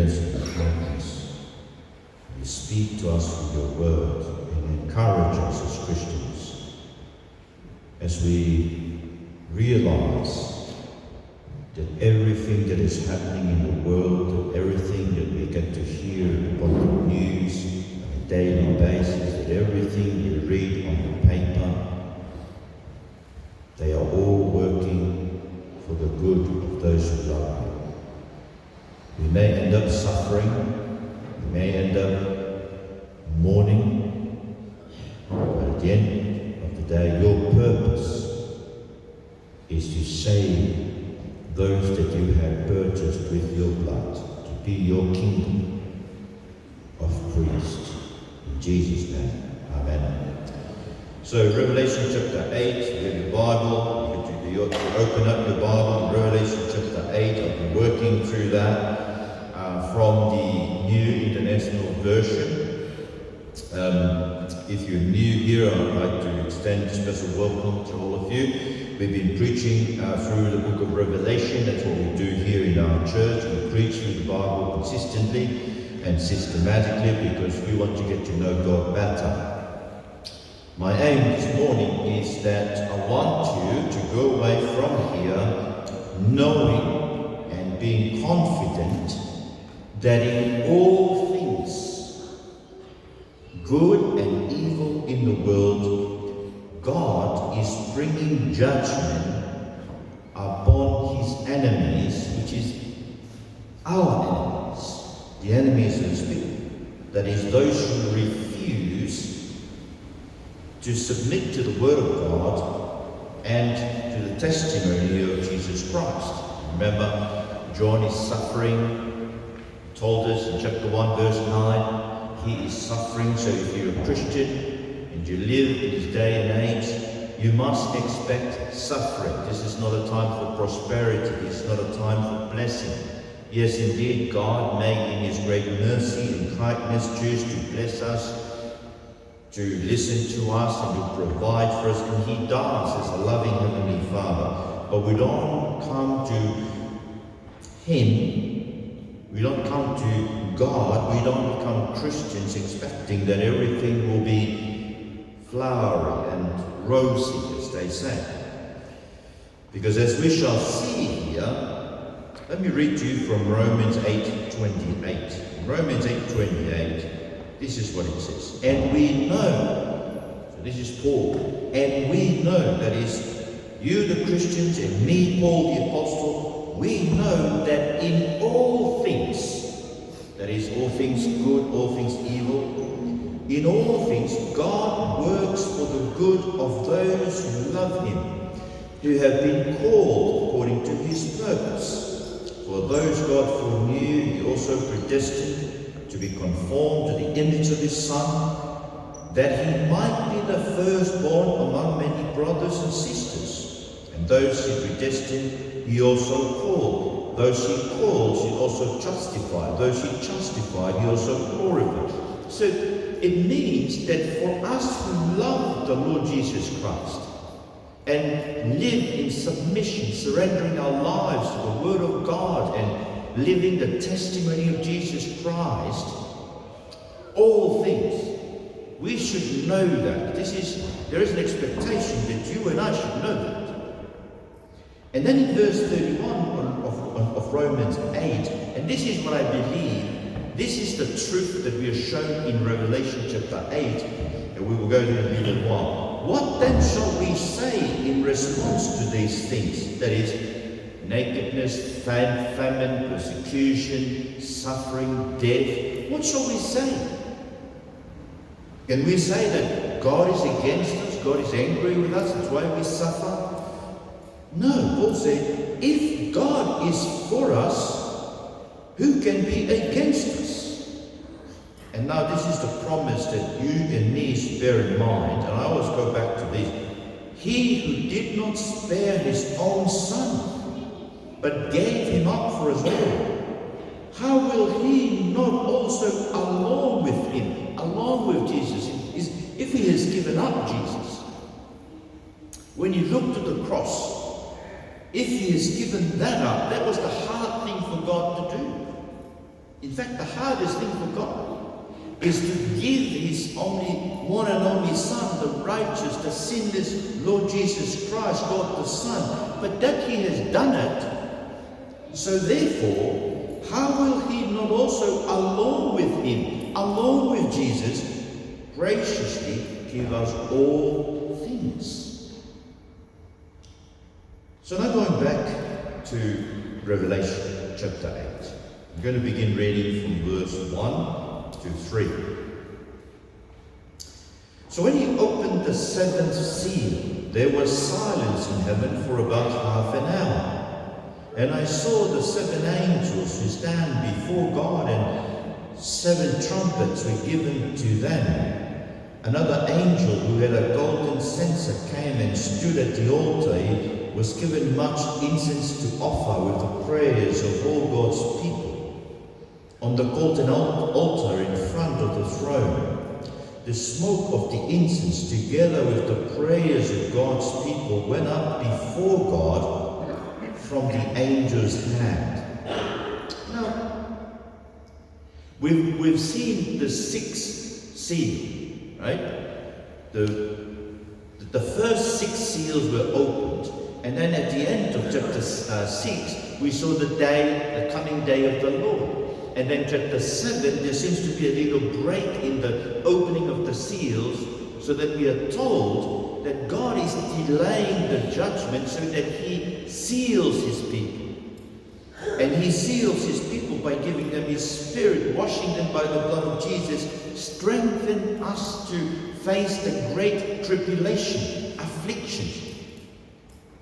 tenderness and kindness. You speak to us with your word and encourage us as Christians as we realize that everything that is happening in the world, that everything that we get to hear upon the news on a daily basis, that everything we read on the paper, they are all working for the good of those who love you. We may end up suffering, we may end up mourning, but at the end of the day, your purpose is to save those that you have purchased with your blood, to be your kingdom of priests. In Jesus' name, amen. So Revelation chapter 8, you have your Bible, you ought to open up your Bible in Revelation chapter 8. I've been working through that from the New International Version. If you're new here, I'd like to extend a special welcome to all of you. We've been preaching through the book of Revelation. That's what we do here in our church. We preach through the Bible consistently and systematically because we want to get to know God better. My aim this morning is that I want you to go away from here knowing and being confident that in all things, good and evil in the world, God is bringing judgment upon his enemies, which is our enemies, the enemies of the Spirit. That is, those who refuse to submit to the Word of God and to the testimony of Jesus Christ. Remember, John is suffering. Told us in chapter 1 verse 9, he is suffering. So if you're a Christian and you live in this day and age, you must expect suffering. This is not a time for prosperity. This is not a time for blessing. Yes, indeed, God may in his great mercy and kindness choose to bless us, to listen to us and to provide for us, and he does as a loving Heavenly Father. But we don't come to him, we don't come to God, we don't become Christians expecting that everything will be flowery and rosy, as they say. Because as we shall see here, let me read to you from Romans 8:28. In Romans 8:28, this is what it says. And we know, so this is Paul, and we know, that is, you the Christians and me, Paul the Apostle, we know that in all things, that is, all things good, all things evil, in all things God works for the good of those who love him, who have been called according to his purpose. For those God foreknew, he also predestined to be conformed to the image of his Son, that he might be the firstborn among many brothers and sisters. And those he predestined, he also called. Those he called, he also justified. Those he justified, he also glorified. So it means that for us who love the Lord Jesus Christ and live in submission, surrendering our lives to the Word of God and living the testimony of Jesus Christ, all things, we should know that. There is an expectation that you and I should know that. And then in verse 31 of Romans 8, and this is what I believe, this is the truth that we are shown in Revelation chapter 8, and we will go to it in a little while. What then shall we say in response to these things? That is, nakedness, famine, persecution, suffering, death. What shall we say? Can we say that God is against us, God is angry with us, that's why we suffer? No, Paul said, if God is for us, who can be against us? And now this is the promise that you and me should bear in mind, and I always go back to this. He who did not spare his own Son, but gave him up for us all, how will he not also along with him, along with Jesus, if he has given up Jesus? When you look to the cross, if he has given that up, that was the hard thing for God to do. In fact, the hardest thing for God is to give His one and only Son, the righteous, the sinless Lord Jesus Christ, God the Son. But that He has done it. So therefore, how will He not also, along with Him, along with Jesus, graciously give us all things? So now going back to Revelation chapter 8. I'm going to begin reading from verse 1 to 3. So when He opened the seventh seal, there was silence in heaven for about half an hour. And I saw the 7 angels who stand before God, and 7 trumpets were given to them. Another angel who had a golden censer came and stood at the altar. He was given much incense to offer with the prayers of all God's people. On the golden altar in front of the throne, the smoke of the incense together with the prayers of God's people went up before God from the angel's hand. Now, we've seen the 6th seal, right? The first 6 seals were opened, and then at the end of chapter 6, we saw the coming day of the Lord. And then chapter 7, there seems to be a little break in the opening of the seals, so that we are told that God is delaying the judgment so that He seals His people. And He seals His people by giving them His Spirit, washing them by the blood of Jesus, strengthen us to face the great tribulation, afflictions.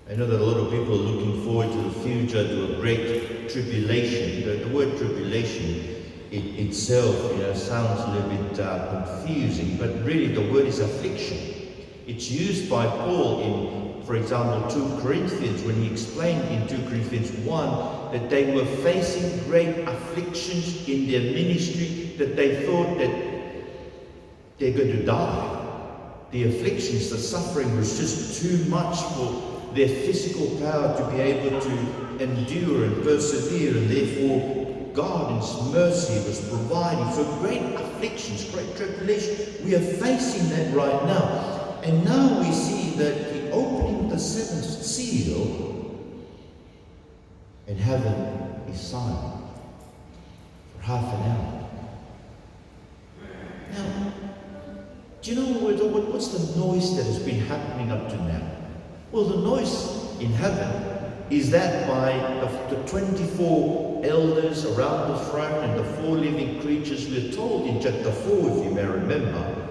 I know that a lot of people are looking forward to the future, to a great tribulation. The word tribulation itself, sounds a little bit confusing, but really the word is affliction. It's used by Paul in, for example, 2 Corinthians, when he explained in 2 Corinthians 1 that they were facing great afflictions in their ministry, that they thought that they're going to die. The afflictions, the suffering was just too much for their physical power to be able to endure and persevere, and therefore God in His mercy was providing. So great afflictions, great tribulation, we are facing that right now. And now we see that the opening of the 7th seal, and heaven is silent for half an hour. Now, do you know what's the noise that has been happening up to now? Well, the noise in heaven is that by the 24 elders around the throne and the 4 living creatures. We're told in chapter 4, if you may remember,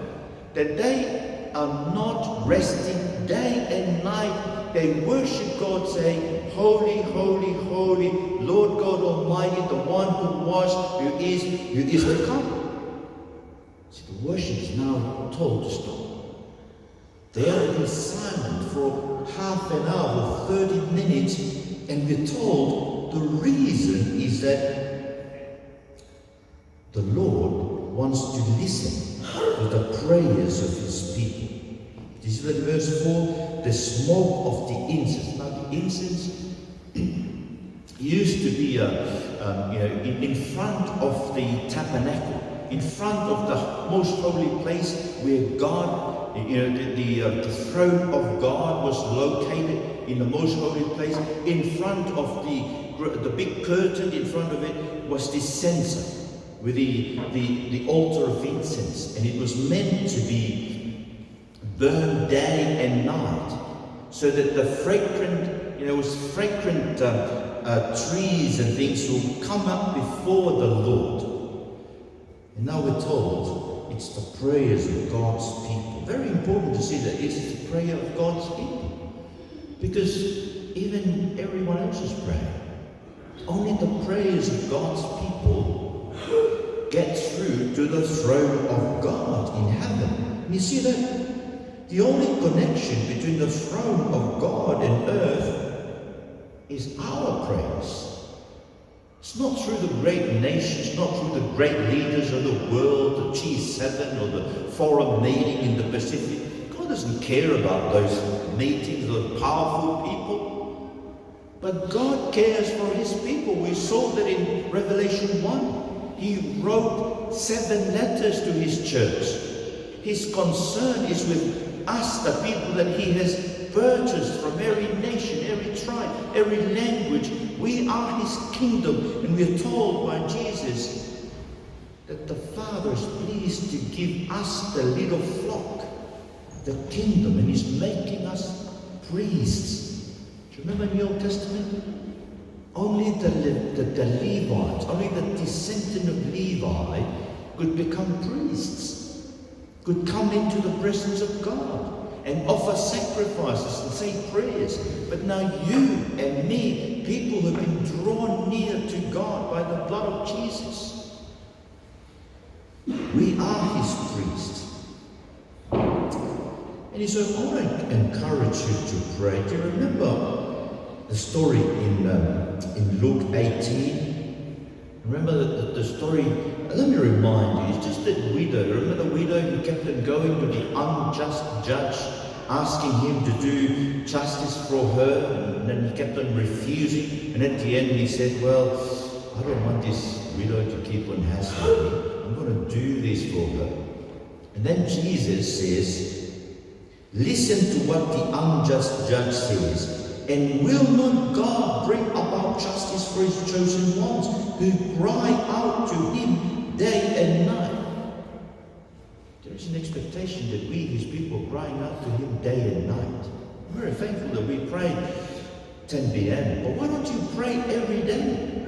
that they are not resting day and night. They worship God, saying, "Holy, holy, holy, Lord God Almighty, the one who was, who is to come." See, the worship is now told to stop. They are being silent for half an hour, 30 minutes, and we're told the reason is that the Lord wants to listen to the prayers of His people. This is in verse 4, the smoke of the incense. Now the incense used to be in front of the tabernacle, in front of the most holy place where God, the throne of God was located in the most holy place. In front of the big curtain, in front of it was this censer with the altar of incense, and it was meant to be burned day and night, so that the fragrant, trees and things will come up before the Lord. And now we're told it's the prayers of God's people. Very important to see that it's the prayer of God's people, because even everyone else is praying. Only the prayers of God's people get through to the throne of God in heaven. And you see that the only connection between the throne of God and earth is our prayers. It's not through the great nations, not through the great leaders of the world, the G7 or the foreign meeting in the Pacific. God doesn't care about those meetings, those powerful people. But God cares for His people. We saw that in Revelation 1. He wrote 7 letters to his church. His concern is with us, the people that he has purchased from every nation, every tribe, every language. We are his kingdom, and we are told by Jesus that the Father is pleased to give us the little flock, the kingdom, and he's making us priests. Do you remember in the Old Testament? Only the Levites, only the descendant of Levi could become priests, could come into the presence of God and offer sacrifices and say prayers. But now you and me, people who have been drawn near to God by the blood of Jesus, we are his priests. And so I want to encourage you to pray. Do you remember the story in Luke 18? Remember the story? Let me remind you, it's just that widow. Remember the widow who kept on going to the unjust judge, asking him to do justice for her, and then he kept on refusing. And at the end he said, well, I don't want this widow to keep on hassling me. I'm going to do this for her. And then Jesus says, listen to what the unjust judge says. And will not God bring about justice for his chosen ones who cry out to him day and night? There is an expectation that we, his people, crying out to him day and night. I'm very thankful that we pray 10 p.m. But why don't you pray every day?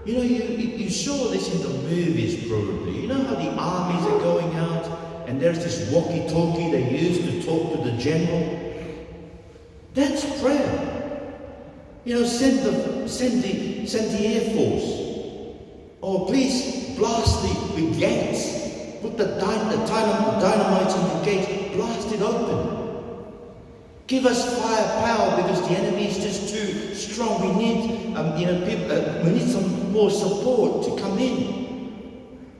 You know, you saw this in the movies probably. You know how the armies are going out and there's this walkie-talkie they use to talk to the general? That's prayer. You know, send the Air Force. Or please blast the gates. Put the dynamite in the gate. Blast it open. Give us firepower because the enemy is just too strong. We need, we need some more support to come in.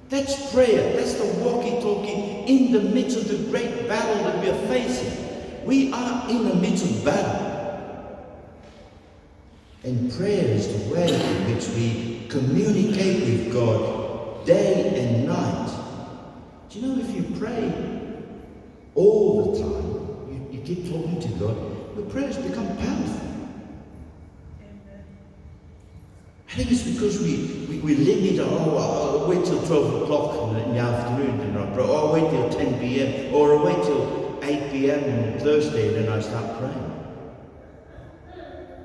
That's prayer. That's the walkie-talkie in the midst of the great battle that we are facing. We are in the midst of battle. And prayer is the way in which we communicate with God day and night. Do you know, if you pray all the time, you keep talking to God, your prayers become powerful. I think it's because we limit, I'll wait till 12 o'clock in the afternoon and I'll pray, I'll wait till 10 p.m. or I'll wait till 8 p.m. on Thursday and then I start praying.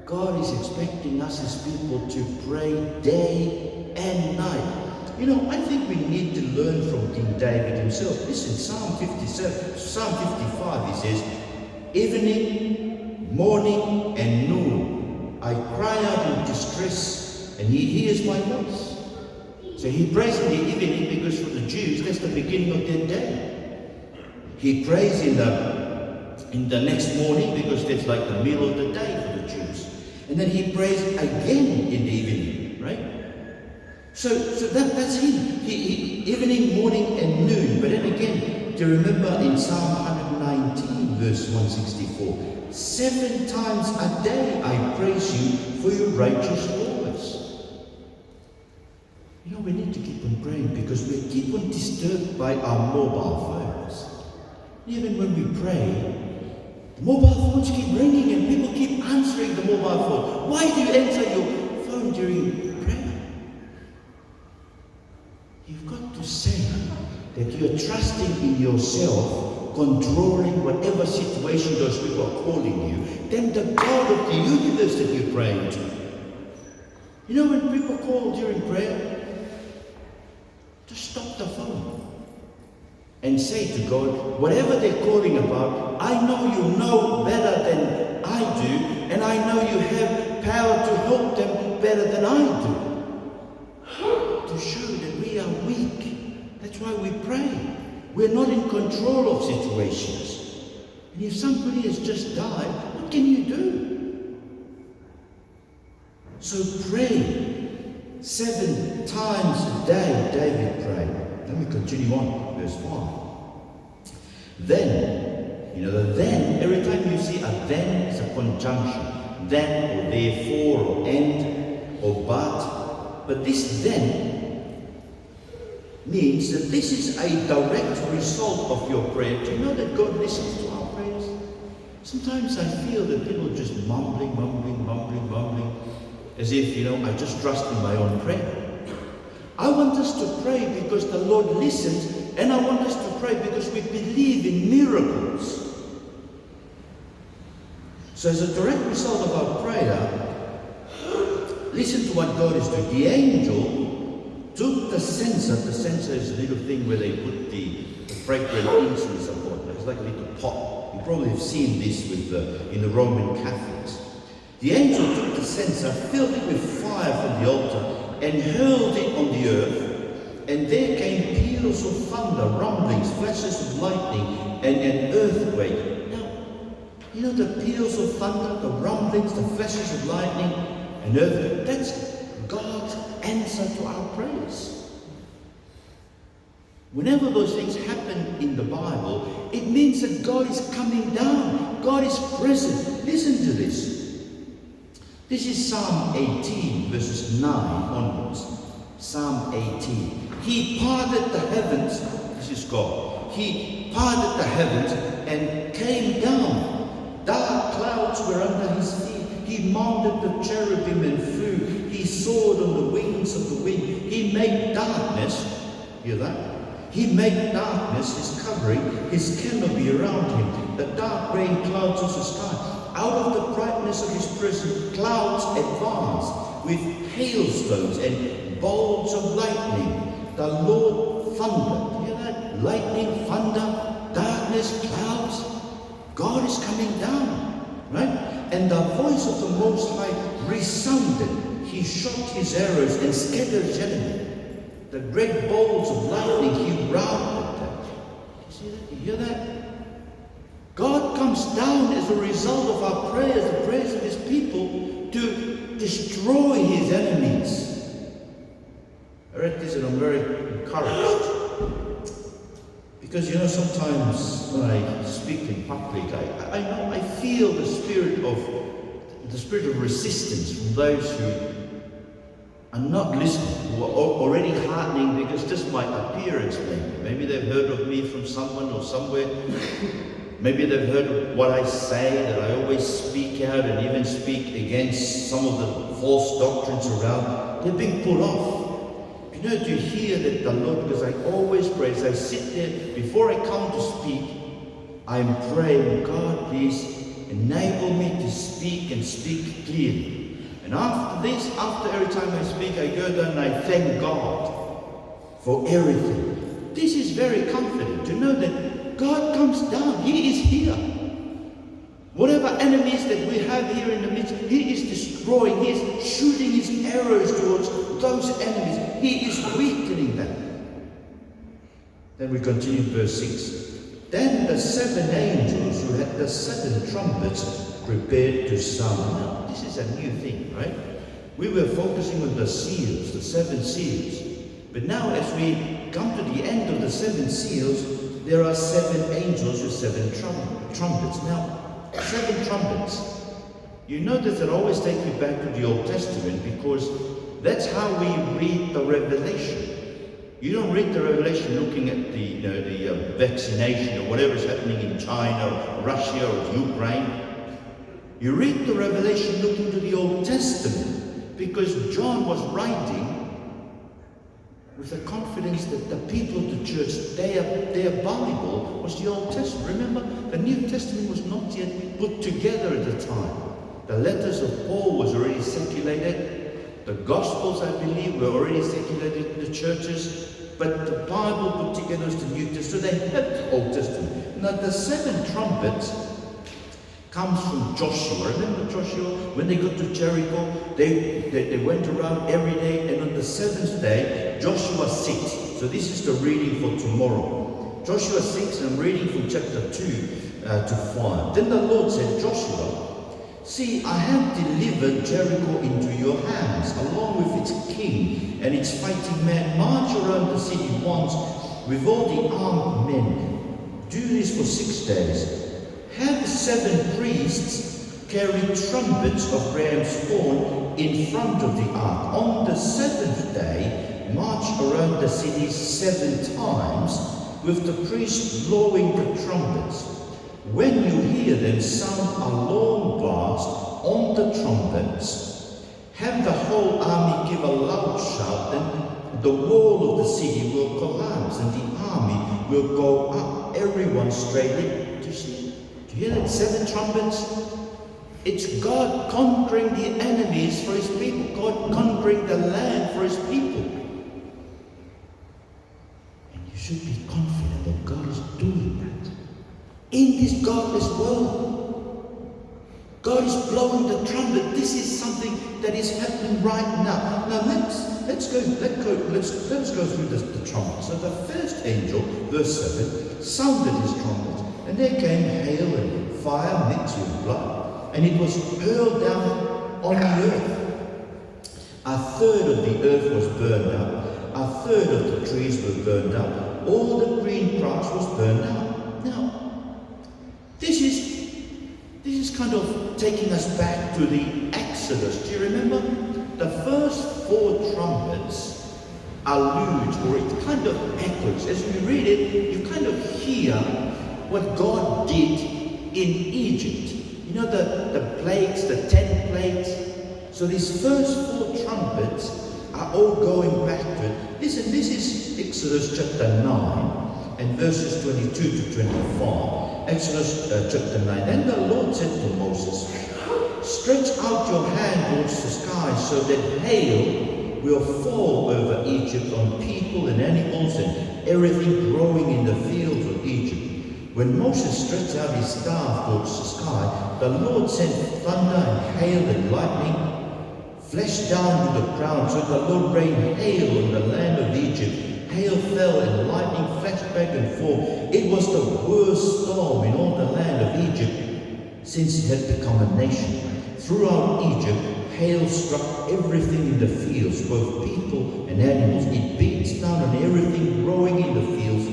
God is expecting us as people to pray day and night. You know, I think we need to learn from King David himself. Listen, Psalm 55, he says, evening, morning and noon, I cry out in distress and he hears my voice. So he prays in the evening because for the Jews, that's the beginning of their day. He prays in the next morning because that's like the middle of the day for the Jews. And then he prays again in the evening, right? So that's him. Evening, morning and noon. But then again, do you remember in Psalm 119 verse 164, 7 times a day I praise you for your righteous laws. You know, we need to keep on praying because we keep on disturbed by our mobile phones. Even when we pray, the mobile phones keep ringing and people keep answering the mobile phone. Why do you answer your phone during prayer? You've got to say that you're trusting in yourself, controlling whatever situation those people are calling you, then the God of the universe that you're praying to. You know, when people call during prayer, just stop the phone and say to God, whatever they're calling about, I know you know better than I do, and I know you have power to help them better than I do. To show that we are weak. That's why we pray. We're not in control of situations. And if somebody has just died, what can you do? So pray 7 times a day, David prayed. Let me continue on, verse 5. Then, you know, the then, every time you see a then, it's a conjunction. Then, or therefore, or and, or but. But this then means that this is a direct result of your prayer. Do you know that God listens to our prayers? Sometimes I feel that people are just mumbling, as if, I just trust in my own prayer. I want us to pray because the Lord listens, and I want us to pray because we believe in miracles. So as a direct result of our prayer, listen to what God is doing. The angel took the censer. The censer is a little thing where they put the fragrant incense upon. It's like a little pot. You probably have seen this in the Roman Catholics. The angel took the censer, filled it with fire from the altar, and hurled it on the earth. And there came peals of thunder, rumblings, flashes of lightning, and an earthquake. Now, the peals of thunder, the rumblings, the flashes of lightning, and earthquake, that's God's answer to our prayers. Whenever those things happen in the Bible, it means that God is coming down. God is present. Listen to this. This is Psalm 18, verses 9 onwards. Psalm 18. He parted the heavens. This is God. He parted the heavens and came down. Dark clouds were under his feet. He mounted the cherubim and flew. He soared on the wings of the wind. He made darkness. Hear that? He made darkness his covering, his canopy around him, the dark rain clouds of the sky. Out of the brightness of his presence, clouds advanced with hailstones and bolts of lightning. The Lord thundered. Hear that? Lightning, thunder, darkness, clouds. God is coming down, right? And the voice of the Most High resounded. He shot his arrows and scattered his enemy. The great bolts of lightning, he rounded them. You see that? You hear that? God comes down as a result of our prayers, the prayers of his people, to destroy his enemies. I read this and I'm very encouraged. Because sometimes when I speak in public, I feel the spirit of resistance from those who are not listening, who are already hardening because just my appearance maybe they've heard of me from someone or somewhere. Maybe they've heard of what I say, that I always speak out and even speak against some of the false doctrines around. They're being pulled off. To hear that the Lord, because I always pray, as I sit there, before I come to speak, I'm praying, God, please enable me to speak and speak clearly. And after every time I speak, I go down and I thank God for everything. This is very comforting to know that God comes down. He is here. Whatever enemies that we have here in the midst, he is destroying. He is shooting his arrows towards those enemies. He is weakening them. Then we continue in verse 6. Then the 7 angels who had the 7 trumpets prepared to sound. Now, this is a new thing, right? We were focusing on the seals, the 7 seals. But now as we come to the end of the 7 seals, there are 7 angels with 7 trumpets. Now, 7 trumpets. You notice that I always take you back to the Old Testament because that's how we read the Revelation. You don't read the Revelation looking at the vaccination or whatever is happening in China or Russia or Ukraine. You read the Revelation looking to the Old Testament because John was writing with the confidence that the people of the church, their Bible was the Old Testament. Remember, the New Testament was not yet put together at the time. The letters of Paul was already circulated. The Gospels, I believe, were already circulated in the churches. But the Bible put together was the New Testament. So they have the Old Testament. Now the 7 trumpets comes from Joshua. Remember Joshua? When they got to Jericho, they went around every day, and on the 7th day, Joshua 6. So this is the reading for tomorrow. Joshua 6, and I'm reading from chapter 2 to 5. Then the Lord said, Joshua, see, I have delivered Jericho into your hands, along with its king and its fighting men. March around the city once with all the armed men. Do this for 6 days. Have 7 priests carry trumpets of ram's horn in front of the ark. On the 7th day, march around the city 7 times with the priests blowing the trumpets. When you hear them sound a long blast on the trumpets, have the whole army give a loud shout, then the wall of the city will collapse and the army will go up, everyone straightly. Do you see? Do you hear that? 7 trumpets? It's God conquering the enemies for his people, God conquering the land for his people. And you should be confident that God is doing that. In this godless world, God is blowing the trumpet. This is something that is happening right now. Now let's go through the trumpet. So the first angel, verse 7, sounded his trumpet, and there came hail and fire mixed with blood, and it was hurled down on the earth. A third of the earth was burned up, a third of the trees were burned up, all the green grass was burned up. Now, this is kind of taking us back to the Exodus. Do you remember? The first 4 trumpets allude, or it kind of echoes. As you read it, you kind of hear what God did in Egypt. You know the plagues, the 10 plagues? So these first 4 trumpets are all going back to it. Listen, this is Exodus chapter 9 and verses 22 to 25. Exodus chapter 9. Then the Lord said to Moses, stretch out your hand towards the sky so that hail will fall over Egypt on people and animals and everything growing in the fields of Egypt. When Moses stretched out his staff towards the sky, the Lord sent thunder and hail and lightning, flashed down to the ground, so the Lord rained hail on the land of Egypt. Hail fell and lightning flashed back and forth. It was the worst storm in all the land of Egypt since it had become a nation. Throughout Egypt, hail struck everything in the fields, both people and animals. It beats down on everything growing in the fields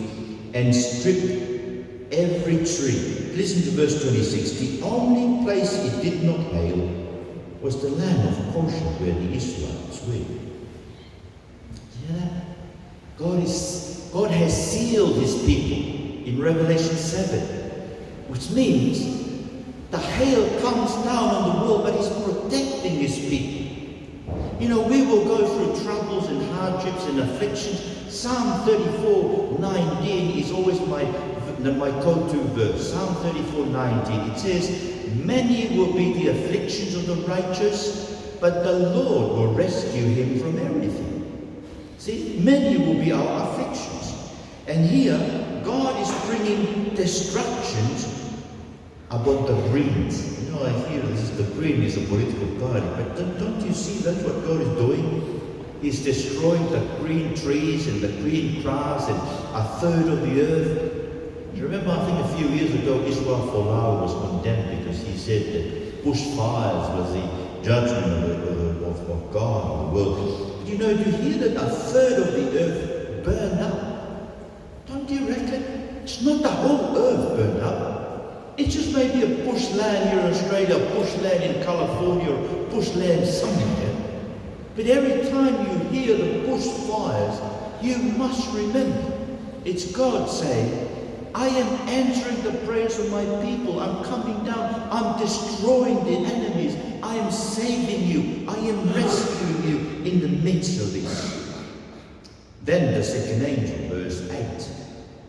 and stripped every tree. Listen to verse 26. The only place it did not hail was the land of Goshen, where the Israelites were. You hear that? God has sealed his people in Revelation 7, which means the hail comes down on the world, but he's protecting his people. You know, we will go through troubles and hardships and afflictions. Psalm 34:19 is always my go-to verse. Psalm 34:19. It says, many will be the afflictions of the righteous, but the Lord will rescue him from everything. See, many will be our afflictions. And here, God is bringing destructions about the Greens. You know, I hear the Green is a political party, but don't you see that's what God is doing? He's destroying the green trees and the green grass and a third of the earth. Do you remember, I think a few years ago, Israel Folau was condemned because he said that bushfires was the judgment of God in the world. You know, you hear that a third of the earth burned up. Don't you reckon? It's not the whole earth burned up. It's just maybe a bushland here in Australia, a bushland in California, or bushland somewhere. But every time you hear the bushfires, you must remember, it's God saying, I am answering the prayers of my people. I'm coming down. I'm destroying the enemies. I am saving you. I am rescuing you in the midst of this. Then the second angel, verse 8,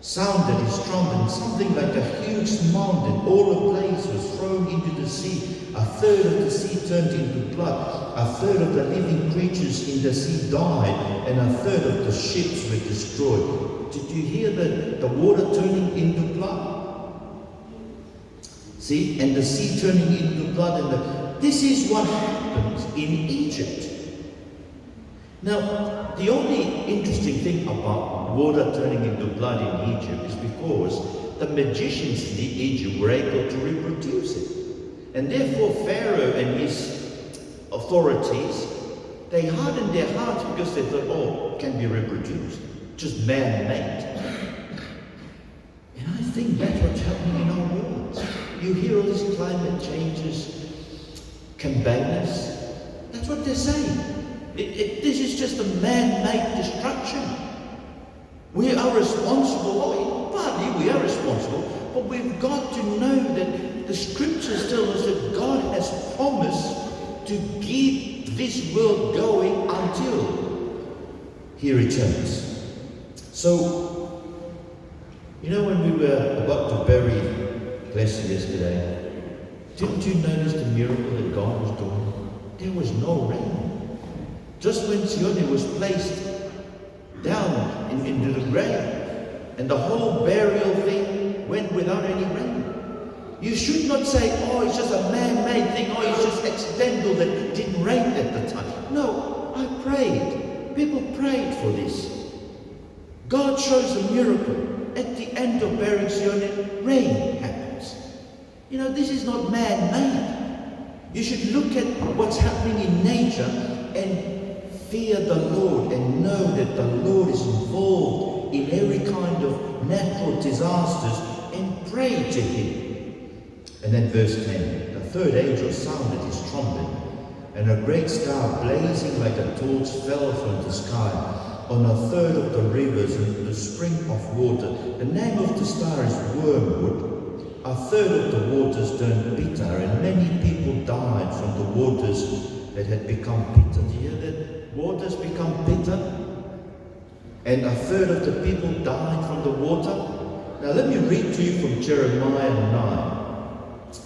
sounded his trumpet, and something like a huge mountain, all ablaze, was thrown into the sea. A third of the sea turned into blood. A third of the living creatures in the sea died, and a third of the ships were destroyed. Did you hear the water turning into blood? See, and the sea turning into blood, and this is what happens in Egypt. Now, the only interesting thing about water turning into blood in Egypt is because the magicians in Egypt were able to reproduce it. And therefore Pharaoh and his authorities, they hardened their hearts because they thought, oh, it can be reproduced. Just man-made. And I think that's what's happening in our world. You hear all these climate changes, campaigners, that's what they're saying. This is just a man-made destruction. We are responsible, partly we are responsible, but we've got to know that the scriptures tell us that God has promised to keep this world going until He returns. So, you know, when we were about to bury Leslie yesterday, didn't you notice the miracle that God was doing? There was no rain. Just when Sione was placed down into the grave, and the whole burial thing went without any rain. You should not say, oh, it's just a man-made thing, oh, it's just accidental that it didn't rain at the time. No, I prayed. People prayed for this. God shows a miracle. At the end of burying Sione, rain happens. You know, this is not man-made. You should look at what's happening in nature and fear the Lord and know that the Lord is involved in every kind of natural disasters and pray to Him. And then verse 10, the third angel sounded his trumpet, and a great star blazing like a torch fell from the sky on a third of the rivers and the spring of water. The name of the star is Wormwood. A third of the waters turned bitter, and many people died from the waters that had become bitter. Do you hear that? Waters become bitter, and a third of the people died from the water. Now let me read to you from Jeremiah 9.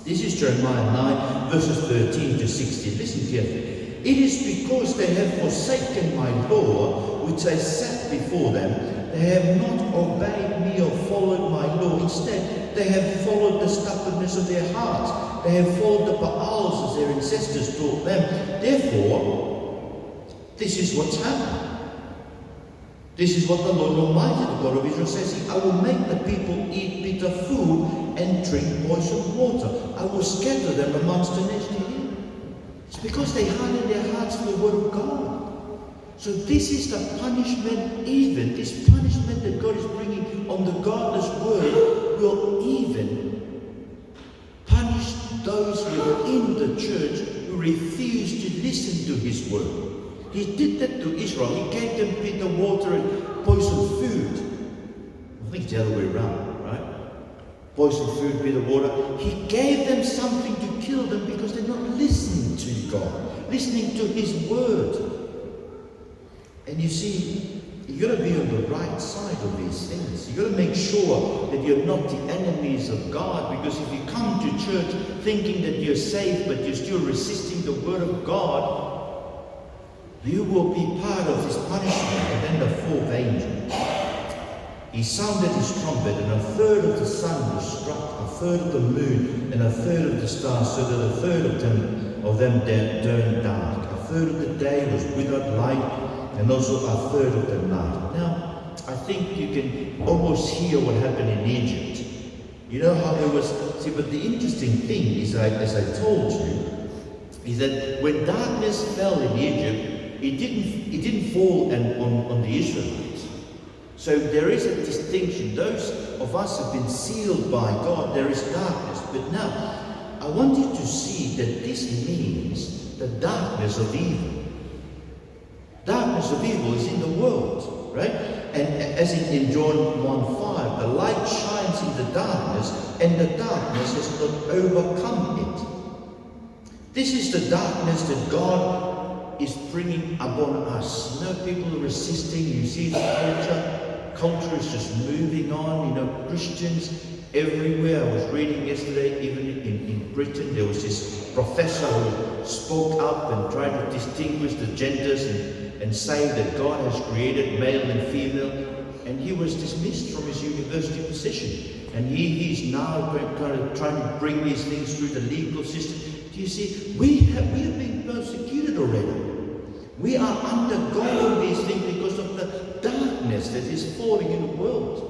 This is Jeremiah 9, verses 13 to 16. Listen carefully. It is because they have forsaken my law, which I set before them. They have not obeyed me or followed my law. Instead, they have followed the stubbornness of their hearts. They have followed the Baals as their ancestors taught them. Therefore, this is what's happened. This is what the Lord Almighty, the God of Israel, says. I will make the people eat bitter food and drink poisoned water. I will scatter them amongst the nations. It's because they hardened their hearts to the word of God. So this is the punishment, even this punishment that God is bringing on the godless world will even punish those within the church who refuse to listen to His word. He did that to Israel. He gave them bitter water and poisoned food. I think it's the other way around, right? Poisoned food, bitter water. He gave them something to kill them because they're not listening to God, listening to His word. And you see, you've got to be on the right side of these things. You've got to make sure that you're not the enemies of God, because if you come to church thinking that you're safe but you're still resisting the word of God, you will be part of this punishment. And then the fourth angel, he sounded his trumpet, and a third of the sun was struck, a third of the moon, and a third of the stars, so that a third of them turned dark. A third of the day was without light, and also a third of the night. Now, I think you can almost hear what happened in Egypt. You know how there was, see, but the interesting thing is, as I told you, is that when darkness fell in Egypt, it didn't fall on the Israelites. So there is a distinction. Those of us who have been sealed by God, there is darkness. But now, I want you to see that this means the darkness of evil. Darkness of evil is in the world, right? And as in John 1:5, the light shines in the darkness, and the darkness has not overcome it. This is the darkness that God is bringing upon us. You know, people are resisting. You see the culture is just moving on. You know, Christians everywhere. I was reading yesterday, even in Britain, there was this professor who spoke up and tried to distinguish the genders and say that God has created male and female, and he was dismissed from his university position. And he's now kind of trying to bring these things through the legal system. Do you see? We have been persecuted already. We are undergoing these things because of the darkness that is falling in the world.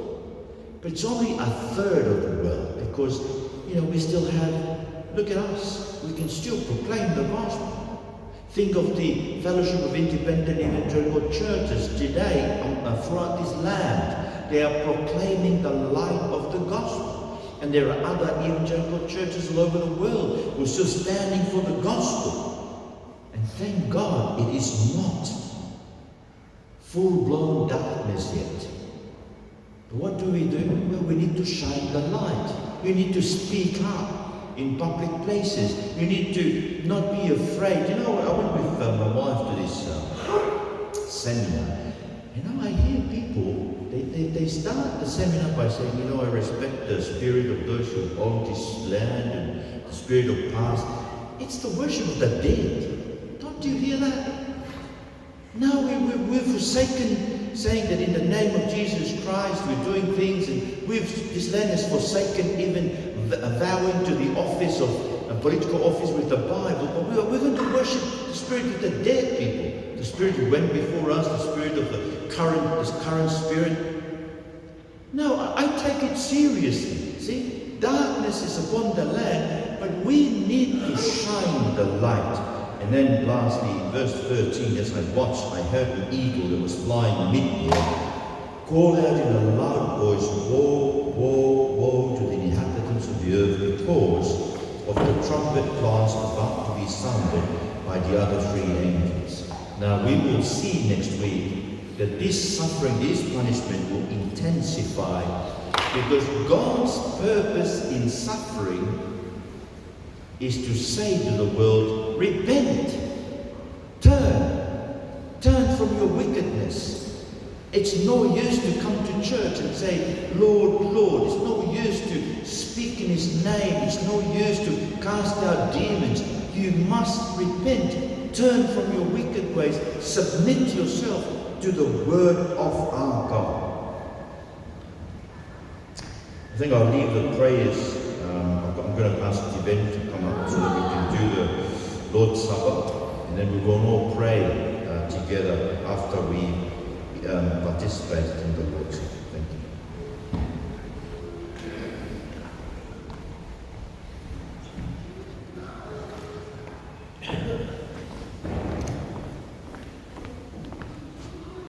But it's only a third of the world, because, you know, we still have, look at us, we can still proclaim the gospel. Think of the Fellowship of Independent Evangelical Churches today throughout this land. They are proclaiming the light of the gospel. And there are other evangelical churches all over the world who are still standing for the gospel. And thank God it is not full-blown darkness yet. But what do? Well, we need to shine the light. We need to speak up in public places. You need to not be afraid. You know, I went with my wife to this seminar. You know, I hear people, they start the seminar by saying, you know, I respect the spirit of those who own this land and the spirit of past. It's the worship of the dead. Don't you hear that? Now we've forsaken saying that in the name of Jesus Christ we're doing things, and this land has forsaken even vowing to the office of a political office with the Bible. But we're going to worship the spirit of the dead people, the spirit who went before us, the spirit of this current spirit. No, I take it seriously. See, darkness is upon the land, but we need to shine the light. And then lastly, verse 13, as I watched, I heard an eagle that was flying mid-air call out in a loud voice, woe, woe, woe to the inhabitants of the earth because of the trumpet blast about to be sounded by the other three angels. Now we will see next week that this suffering, this punishment will intensify, because God's purpose in suffering is to say to the world, repent, turn from your wickedness. It's no use to come to church and say, Lord, Lord. It's no use to speak in His name. It's no use to cast out demons. You must repent, turn from your wicked ways, submit yourself to the word of our God. I think I'll leave the prayers. I'm going to ask the event to come up so that we can do the Lord's Supper, and then we will all pray together after we participate in the Lord's Supper. Thank you.